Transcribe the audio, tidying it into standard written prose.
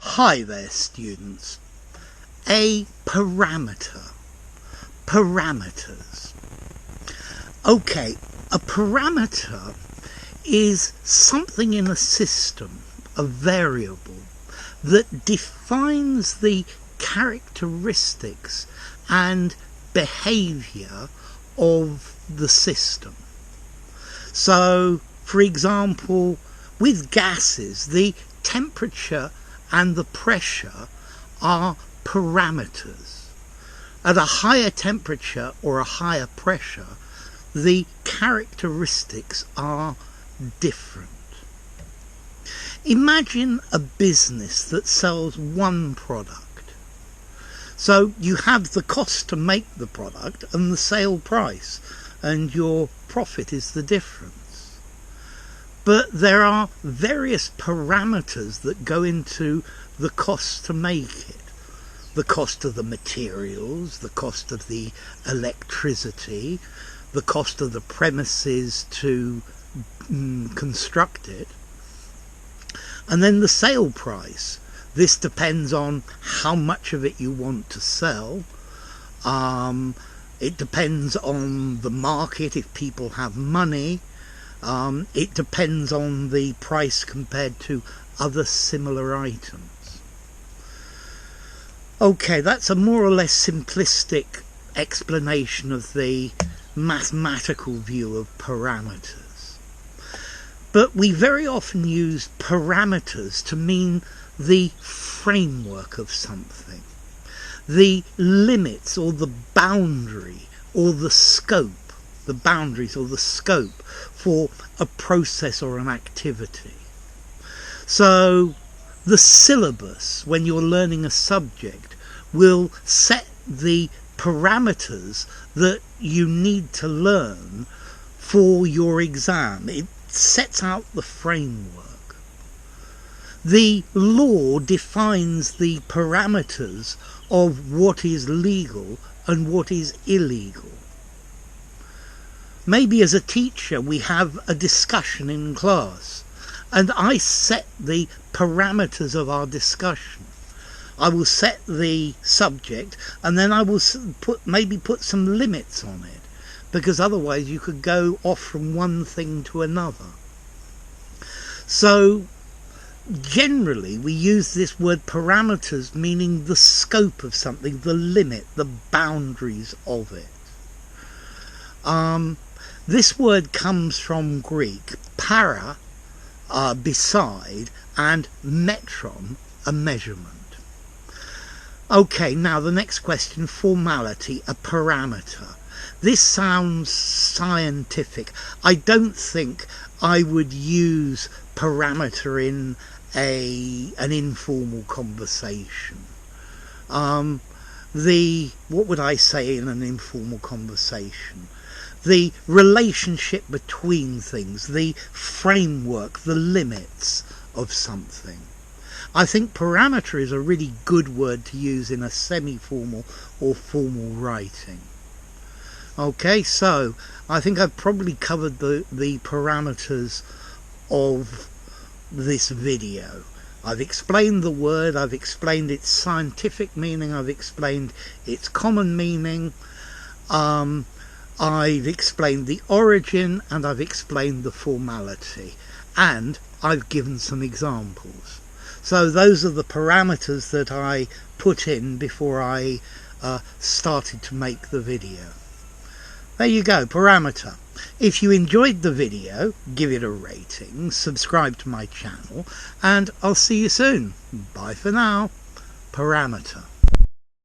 Hi there, students. A parameter. Parameters. Okay, a parameter is something in a system, a variable, that defines the characteristics and behavior of the system. So, for example, with gases, the temperature and the pressure are parameters. At a higher temperature or a higher pressure, the characteristics are different. Imagine a business that sells one product. So you have the cost to make the product and the sale price, and your profit is the difference. But there are various parameters that go into the cost to make it. The cost of the materials, the cost of the electricity, the cost of the premises to construct it, and then the sale price. This depends on how much of it you want to sell. It depends on the market, if people have money. It depends on the price compared to other similar items. Okay, that's a more or less simplistic explanation of the mathematical view of parameters. But we very often use parameters to mean the framework of something, the limits or the boundary or the scope, the boundaries or the scope for a process or an activity. So the syllabus, when you're learning a subject, will set the parameters that you need to learn for your exam. It sets out the framework. The law defines the parameters of what is legal and what is illegal. Maybe as a teacher we have a discussion in class, and I set the parameters of our discussion. I will set the subject, and then I will put some limits on it, because otherwise you could go off from one thing to another. So generally we use this word parameters meaning the scope of something, the limit, the boundaries of it. This word comes from Greek, para, beside, and metron, a measurement. Okay, now the next question, formality, a parameter. This sounds scientific. I don't think I would use parameter in an informal conversation. What would I say in an informal conversation? The relationship between things, the framework, the limits of something. I think parameter is a really good word to use in a semi-formal or formal writing. Okay, so I think I've probably covered the parameters of this video. I've explained the word, I've explained its scientific meaning, I've explained its common meaning, I've explained the origin, and I've explained the formality, and I've given some examples. So those are the parameters that I put in before I started to make the video. There you go, parameter. If you enjoyed the video, give it a rating, subscribe to my channel, and I'll see you soon. Bye for now. Parameter.